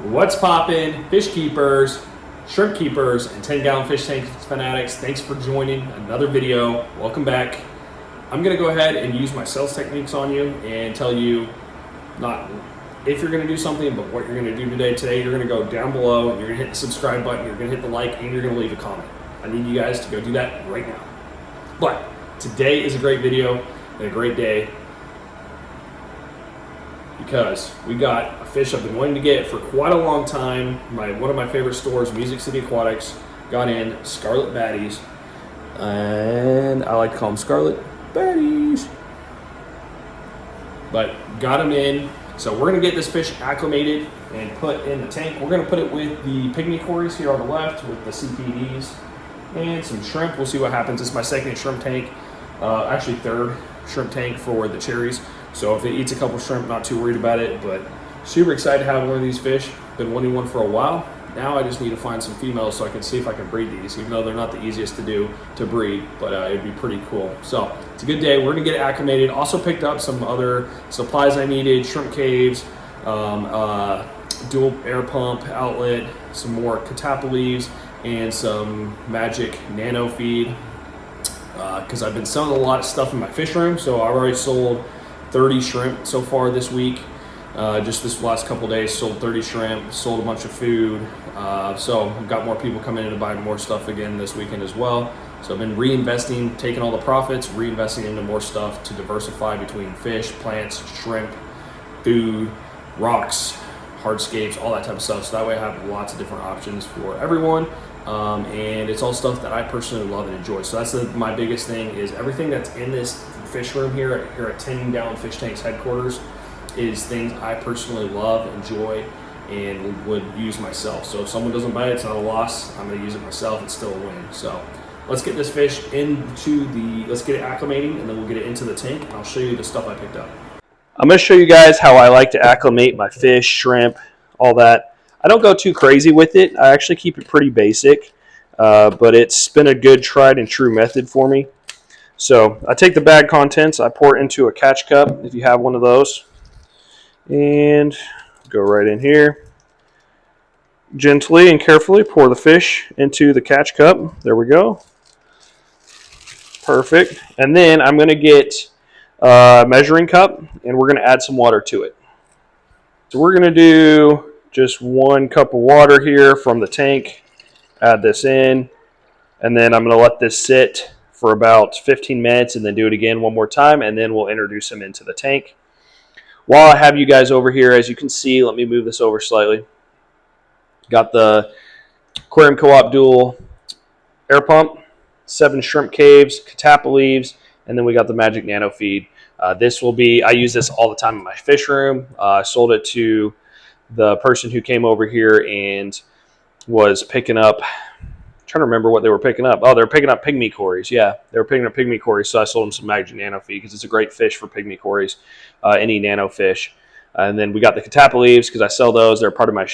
What's poppin', fish keepers, shrimp keepers, and 10-gallon fish tank fanatics? Thanks for joining another video. Welcome back. I'm gonna go ahead and use my sales techniques on you and tell you not if you're gonna do something, but what you're gonna do today. Today, you're gonna go down below and you're gonna hit the subscribe button, you're gonna hit the like, and you're gonna leave a comment. I need you guys to go do that right now. But today is a great video and a great day because we got a fish I've been wanting to get for quite a long time. One of my favorite stores, Music City Aquatics, got in Scarlet Badis, and I like to call them Scarlet Badis. But got them in, so we're gonna get this fish acclimated and put in the tank. We're gonna put it with the pygmy cories here on the left with the CPDs and some shrimp. We'll see what happens. It's my second shrimp tank, actually third shrimp tank for the cherries. So if it eats a couple shrimp, not too worried about it, but super excited to have one of these fish. Been wanting one for a while. Now I just need to find some females so I can see if I can breed these, even though they're not the easiest to do to breed, but it'd be pretty cool. So it's a good day. We're gonna get it acclimated. Also picked up some other supplies I needed, shrimp caves, dual air pump outlet, some more catappa leaves, and some magic nano feed. Because I've been selling a lot of stuff in my fish room, so I've already sold 30 shrimp so far this week. Just this last couple days, sold 30 shrimp, sold a bunch of food. So I've got more people coming in to buy more stuff again this weekend as well. So I've been reinvesting, taking all the profits, reinvesting into more stuff to diversify between fish, plants, shrimp, food, rocks, hardscapes, all that type of stuff. So that way I have lots of different options for everyone. And it's all stuff that I personally love and enjoy. So that's my biggest thing is everything that's in this fish room here at 10-gallon fish tanks headquarters is things I personally love, enjoy, and would use myself. So if someone doesn't buy it, it's not a loss. I'm gonna use it myself, it's still a win. So let's get this fish let's get it acclimating, and then we'll get it into the tank, and I'll show you the stuff I picked up. I'm gonna show you guys how I like to acclimate my fish, shrimp, all that. I don't go too crazy with it. I actually keep it pretty basic, but it's been a good tried and true method for me. So I take the bag contents, I pour it into a catch cup, if you have one of those, and go right in here. Gently and carefully pour the fish into the catch cup. There we go. Perfect. And then I'm going to get a measuring cup, and we're going to add some water to it. So we're going to do just 1 cup of water here from the tank. Add this in, and then I'm going to let this sit for about 15 minutes and then do it again one more time, and then we'll introduce them into the tank. While I have you guys over here, as you can see, let me move this over slightly. Got the Aquarium Co-op dual air pump, 7 shrimp caves, catappa leaves, and then we got the magic nano feed. I use this all the time in my fish room. I sold it to the person who came over here and was picking up, trying to remember what they were picking up. Oh, they were picking up pygmy cories. Yeah, they were picking up pygmy cories, so I sold them some magic nano feed because it's a great fish for pygmy cories, any nano fish. And then we got the catappa leaves because I sell those. They're part of my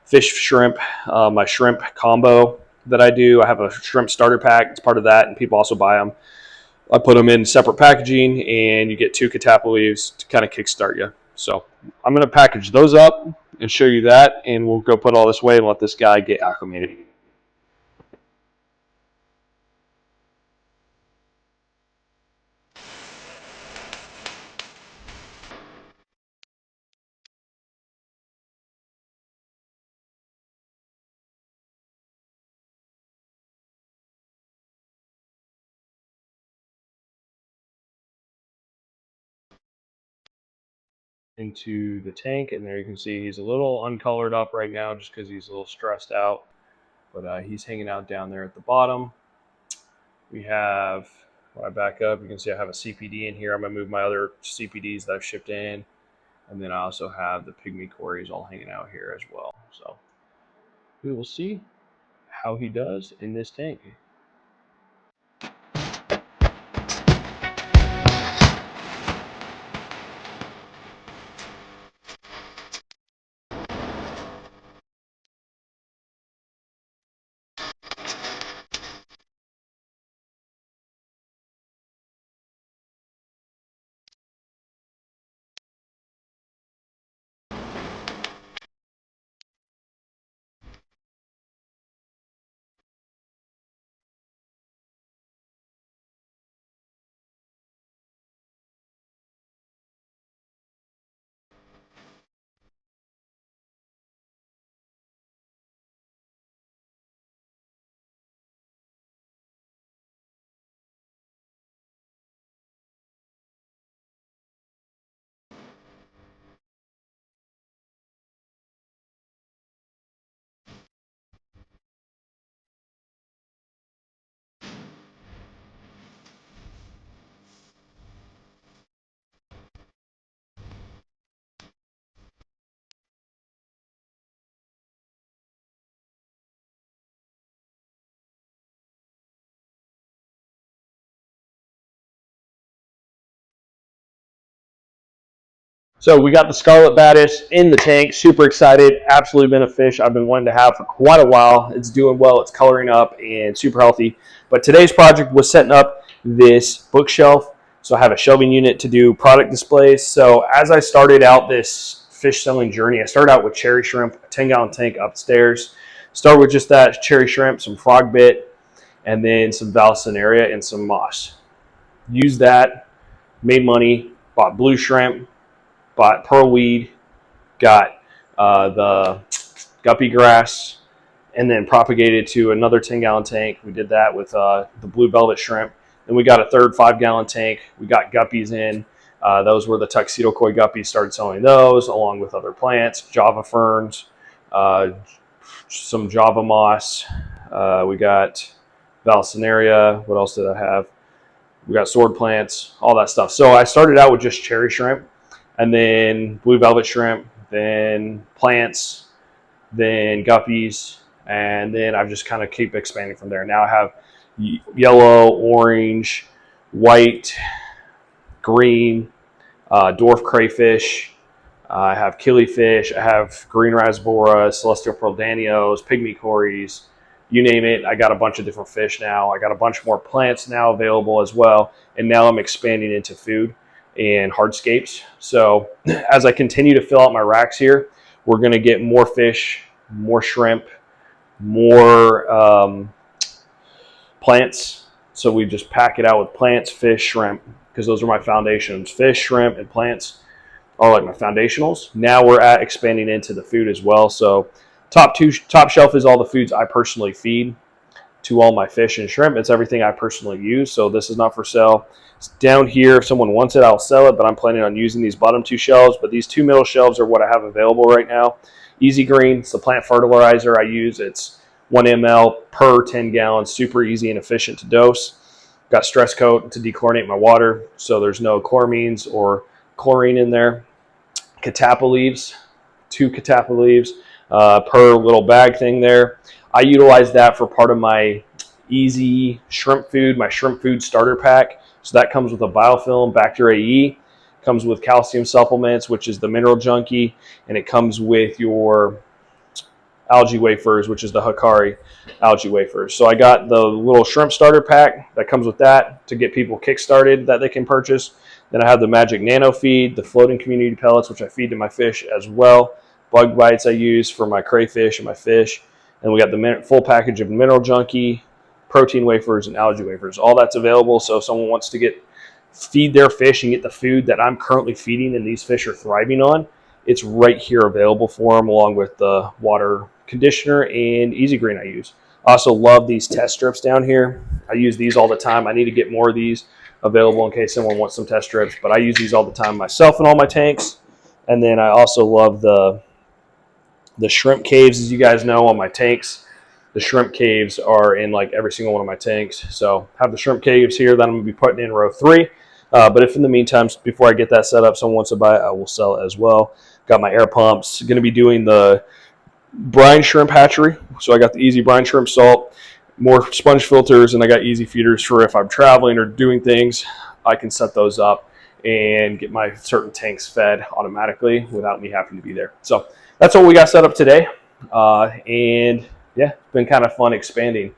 fish shrimp, my shrimp combo that I do. I have a shrimp starter pack. It's part of that, and people also buy them. I put them in separate packaging, and you get 2 catappa leaves to kind of kickstart you. So I'm going to package those up and show you that, and we'll go put all this away and let this guy get acclimated. Into the tank, and there you can see he's a little uncolored up right now just because he's a little stressed out, but he's hanging out down there at the bottom. We have, when I back up, you can see I have a CPD in here. I'm going to move my other CPDs that I've shipped in, and then I also have the pygmy cories all hanging out here as well. So we will see how he does in this tank. So we got the Scarlet Badis in the tank. Super excited. Absolutely been a fish I've been wanting to have for quite a while. It's doing well. It's coloring up and super healthy. But today's project was setting up this bookshelf. So I have a shelving unit to do product displays. So as I started out this fish selling journey, I started out with cherry shrimp, a 10-gallon tank upstairs. Started with just that cherry shrimp, some frog bit, and then some valsinaria and some moss. Used that, made money, bought blue shrimp, bought pearlweed, got the guppy grass, and then propagated to another 10-gallon tank. We did that with the blue velvet shrimp. Then we got a third 5-gallon tank. We got guppies in. Those were the tuxedo koi guppies. Started selling those along with other plants, Java ferns, some Java moss. We got valsinaria. What else did I have? We got sword plants, all that stuff. So I started out with just cherry shrimp, and then blue velvet shrimp, then plants, then guppies, and then I've just kind of keep expanding from there. Now I have yellow, orange, white, green, dwarf crayfish. I have killifish. I have green rasbora, celestial pearl danios, pygmy cories, you name it. I got a bunch of different fish now. I got a bunch more plants now available as well. And now I'm expanding into food and hardscapes. So as I continue to fill out my racks here, we're going to get more fish, more shrimp, more plants. So we just pack it out with plants, fish, shrimp, because those are my foundations. Fish, shrimp, and plants are like my foundationals. Now we're at expanding into the food as well. So top shelf is all the foods I personally feed to all my fish and shrimp. It's everything I personally use. So this is not for sale. It's down here. If someone wants it, I'll sell it, but I'm planning on using these bottom two shelves. But these two middle shelves are what I have available right now. Easy Green, it's the plant fertilizer I use. It's 1 ml per 10 gallons, super easy and efficient to dose. Got stress coat to dechlorinate my water, so there's no chloramines or chlorine in there. Catappa leaves, 2 catappa leaves per little bag thing there. I utilize that for part of my easy shrimp food, my shrimp food starter pack. So that comes with a biofilm, Bacteria E, comes with calcium supplements, which is the mineral junkie, and it comes with your algae wafers, which is the Hikari algae wafers. So I got the little shrimp starter pack that comes with that to get people kick-started that they can purchase. Then I have the Magic Nano feed, the floating community pellets, which I feed to my fish as well. Bug bites I use for my crayfish and my fish. And we got the full package of mineral junkie, protein wafers, and algae wafers. All that's available. So if someone wants to feed their fish and get the food that I'm currently feeding and these fish are thriving on, it's right here available for them, along with the water conditioner and Easy Green I use. I also love these test strips down here. I use these all the time. I need to get more of these available in case someone wants some test strips, but I use these all the time myself in all my tanks. And then I also love the shrimp caves, as you guys know, on my tanks. The shrimp caves are in like every single one of my tanks. So I have the shrimp caves here that I'm going to be putting in row 3. But if in the meantime, before I get that set up, someone wants to buy it, I will sell it as well. Got my air pumps. Going to be doing the brine shrimp hatchery. So I got the easy brine shrimp salt, more sponge filters, and I got easy feeders for if I'm traveling or doing things, I can set those up and get my certain tanks fed automatically without me having to be there. So that's what we got set up today. And yeah, it's been kind of fun expanding.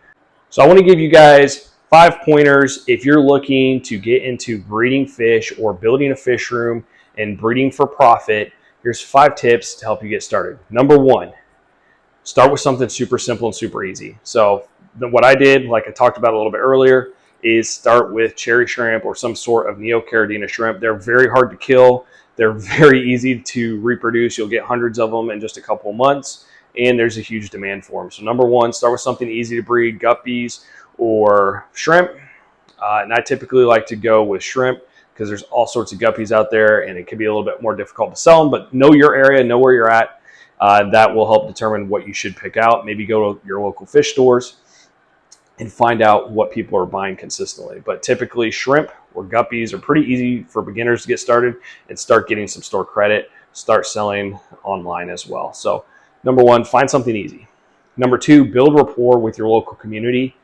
So I want to give you guys 5 pointers if you're looking to get into breeding fish or building a fish room and breeding for profit. Here's 5 tips to help you get started. Number 1, start with something super simple and super easy. So what I did, like I talked about a little bit earlier, is start with cherry shrimp or some sort of Neocaridina shrimp. They're very hard to kill. They're very easy to reproduce. You'll get hundreds of them in just a couple of months, and there's a huge demand for them. So number 1, start with something easy to breed, guppies or shrimp. And I typically like to go with shrimp because there's all sorts of guppies out there, and it can be a little bit more difficult to sell them, but know your area, know where you're at. That will help determine what you should pick out. Maybe go to your local fish stores and find out what people are buying consistently. But typically shrimp or guppies are pretty easy for beginners to get started and start getting some store credit, start selling online as well. So number 1, find something easy. Number 2, build rapport with your local community.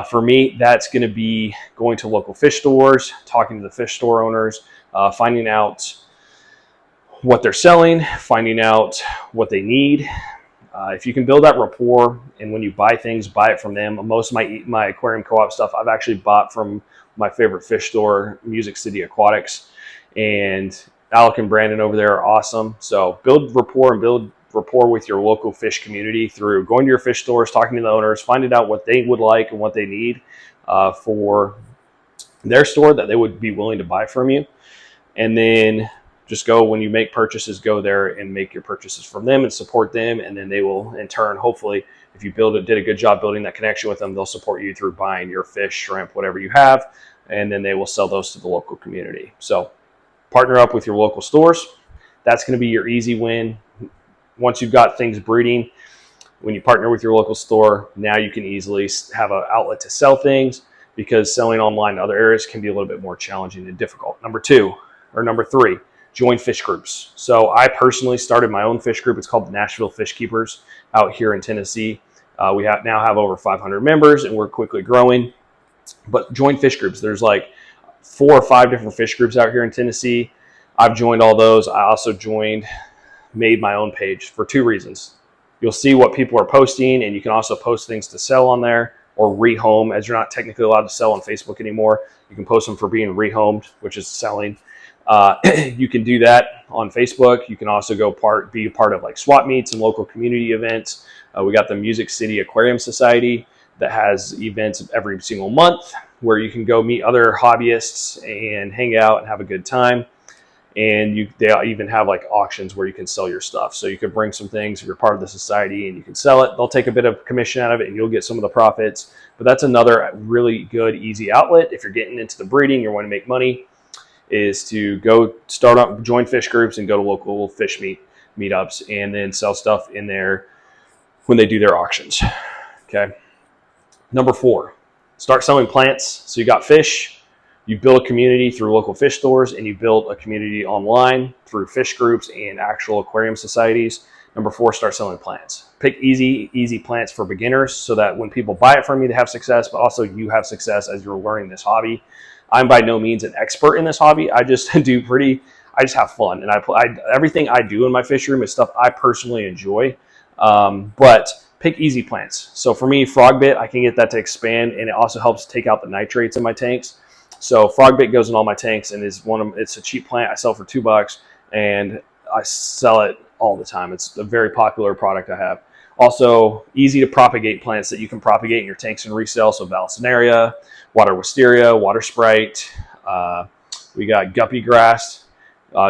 For me, that's going to be going to local fish stores, talking to the fish store owners, finding out what they're selling, finding out what they need. If you can build that rapport, and when you buy things, buy it from them. Most of my aquarium co-op stuff I've actually bought from my favorite fish store, Music City Aquatics, and Alec and Brandon over there are awesome. So build rapport and build rapport with your local fish community through going to your fish stores, talking to the owners, finding out what they would like and what they need for their store that they would be willing to buy from you. And then just go, when you make purchases, go there and make your purchases from them and support them. And then they will, in turn, hopefully, if you did a good job building that connection with them, they'll support you through buying your fish, shrimp, whatever you have. And then they will sell those to the local community. So partner up with your local stores. That's going to be your easy win. Once you've got things breeding, when you partner with your local store, now you can easily have an outlet to sell things, because selling online in other areas can be a little bit more challenging and difficult. Number three, join fish groups. So I personally started my own fish group. It's called the Nashville Fish Keepers out here in Tennessee. We now have over 500 members, and we're quickly growing. But join fish groups. There's like 4 or 5 different fish groups out here in Tennessee. I've joined all those. I also made my own page for 2 reasons. You'll see what people are posting, and you can also post things to sell on there, or rehome, as you're not technically allowed to sell on Facebook anymore. You can post them for being rehomed, which is selling. You can do that on Facebook. You can also be a part of like swap meets and local community events. We got the Music City Aquarium Society that has events every single month where you can go meet other hobbyists and hang out and have a good time. And they even have like auctions where you can sell your stuff. So you could bring some things if you're part of the society and you can sell it. They'll take a bit of commission out of it and you'll get some of the profits. But that's another really good, easy outlet. If you're getting into the breeding, you want to make money, is to go join fish groups and go to local fish meetups and then sell stuff in there when they do their auctions. Okay. Number 4, start selling plants. So you got fish, you build a community through local fish stores, and you build a community online through fish groups and actual aquarium societies. Number 4, start selling plants. Pick easy plants for beginners so that when people buy it from you, they have success, but also you have success as you're learning this hobby. I'm by no means an expert in this hobby. I just I just have fun. And everything I do in my fish room is stuff I personally enjoy. But pick easy plants. So for me, frog bit, I can get that to expand, and it also helps take out the nitrates in my tanks. So frog bit goes in all my tanks, and it's a cheap plant. I sell for $2, and I sell it all the time. It's a very popular product I have. Also, easy to propagate plants that you can propagate in your tanks and resell. So Vallisneria, water wisteria, water sprite. We got guppy grass,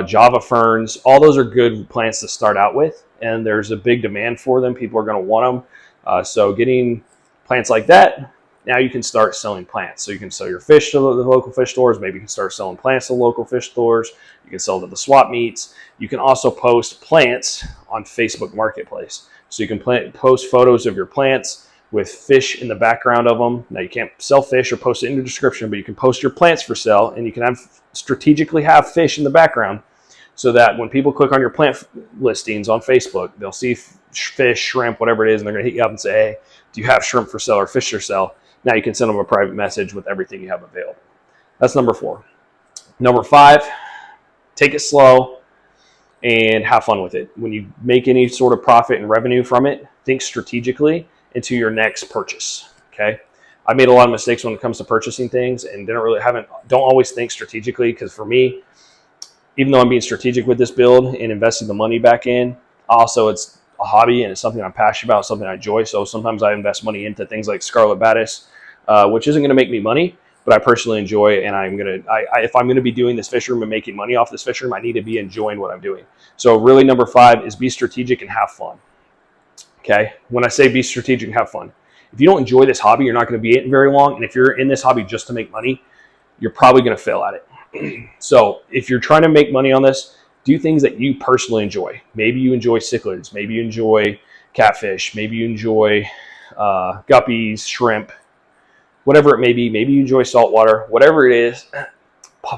Java ferns. All those are good plants to start out with, and there's a big demand for them. People are going to want them. So getting plants like that, now you can start selling plants. So you can sell your fish to the local fish stores. Maybe you can start selling plants to local fish stores. You can sell to the swap meets. You can also post plants on Facebook Marketplace. So you can post photos of your plants with fish in the background of them. Now you can't sell fish or post it in the description, but you can post your plants for sale, and you can strategically have fish in the background so that when people click on your plant listings on Facebook, they'll see fish, shrimp, whatever it is, and they're going to hit you up and say, hey, do you have shrimp for sale or fish for sale? Now you can send them a private message with everything you have available. That's number 4. Number 5, take it slow and have fun with it. When you make any sort of profit and revenue from it, think strategically into your next purchase. Okay. I made a lot of mistakes when it comes to purchasing things, and don't always think strategically, because for me, even though I'm being strategic with this build and investing the money back in, also it's a hobby and it's something I'm passionate about, something I enjoy. So sometimes I invest money into things like Scarlet Badis, which isn't going to make me money, but I personally enjoy, and if I'm going to be doing this fish room and making money off this fish room, I need to be enjoying what I'm doing. So really, number 5 is be strategic and have fun. Okay. When I say be strategic and have fun, if you don't enjoy this hobby, you're not going to be in it very long. And if you're in this hobby just to make money, you're probably going to fail at it. So if you're trying to make money on this, do things that you personally enjoy. Maybe you enjoy cichlids. Maybe you enjoy catfish. Maybe you enjoy guppies, shrimp, whatever it may be. Maybe you enjoy saltwater. Whatever it is,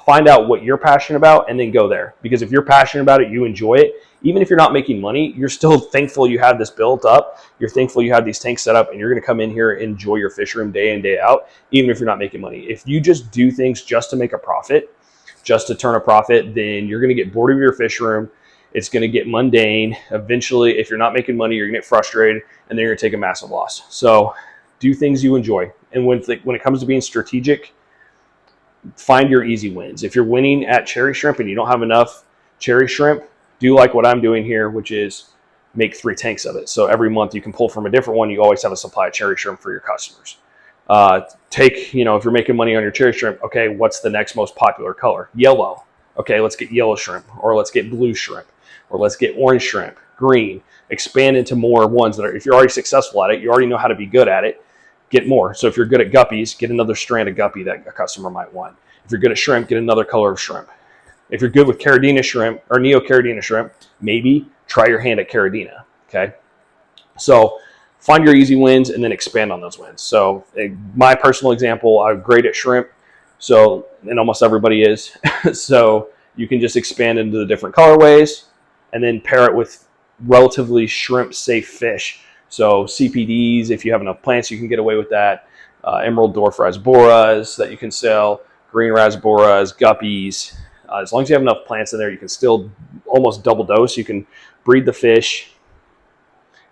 find out what you're passionate about and then go there. Because if you're passionate about it, you enjoy it. Even if you're not making money, you're still thankful you have this built up. You're thankful you have these tanks set up, and you're going to come in here and enjoy your fish room day in, day out, even if you're not making money. If you just do things just to make a profit, just to turn a profit, then you're going to get bored of your fish room. it's going to get mundane. Eventually, if you're not making money, you're going to get frustrated, and then you're going to take a massive loss. So do things you enjoy. And when it comes to being strategic, find your easy wins. If you're winning at cherry shrimp and you don't have enough cherry shrimp, do like what I'm doing here, which is make 3 tanks of it. So every month you can pull from a different one. You always have a supply of cherry shrimp for your customers. If you're making money on your cherry shrimp, okay, what's the next most popular color? Yellow. Okay, let's get yellow shrimp, or let's get blue shrimp, or let's get orange shrimp, green. Expand into more ones that are, if you're already successful at it, you already know how to be good at it, get more. So if you're good at guppies, get another strand of guppy that a customer might want. If you're good at shrimp, get another color of shrimp. If you're good with Caridina shrimp or Neo-Caridina shrimp, maybe try your hand at Caridina, okay? So find your easy wins and then expand on those wins. So my personal example, I'm great at shrimp, and almost everybody is. So you can just expand into the different colorways and then pair it with relatively shrimp-safe fish. So CPDs, if you have enough plants, you can get away with that. Emerald dwarf rasboras that you can sell, green rasboras, guppies. As long as you have enough plants in there, you can still almost double dose. You can breed the fish,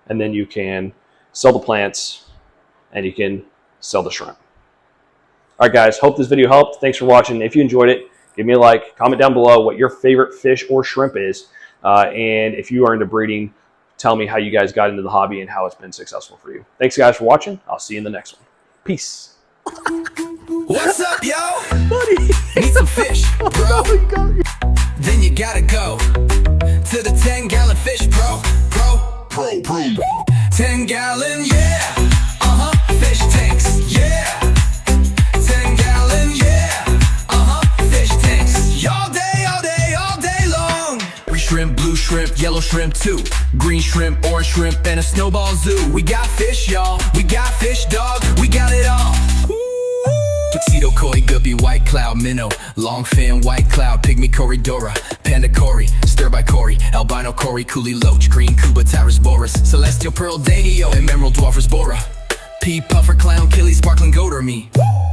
and then you can sell the plants, and you can sell the shrimp. All right, guys, hope this video helped. Thanks for watching. If you enjoyed it, give me a like. Comment down below what your favorite fish or shrimp is. And if you are into breeding, tell me how you guys got into the hobby and how it's been successful for you. Thanks, guys, for watching. I'll see you in the next one. Peace. What's up, yo? Buddy. Need some fish, bro. Then you gotta go to the 10-gallon fish pro. 10-gallon, yeah. Fish tanks, yeah. 10-gallon, yeah. Fish tanks. All day, all day, all day long. Green shrimp, blue shrimp, yellow shrimp too. Green shrimp, orange shrimp, and a snowball zoo. We got fish, y'all. We got fish, dog. We got it all. Tuxedo koi, guppy, white cloud, minnow, long fin, white cloud, pygmy corridora, panda cory, stir by cory, albino cory, coolie loach, green cuba, tyrus boris, celestial pearl, danio, and emerald dwarf rasbora, pea puffer, clown, killie, sparkling goat or me.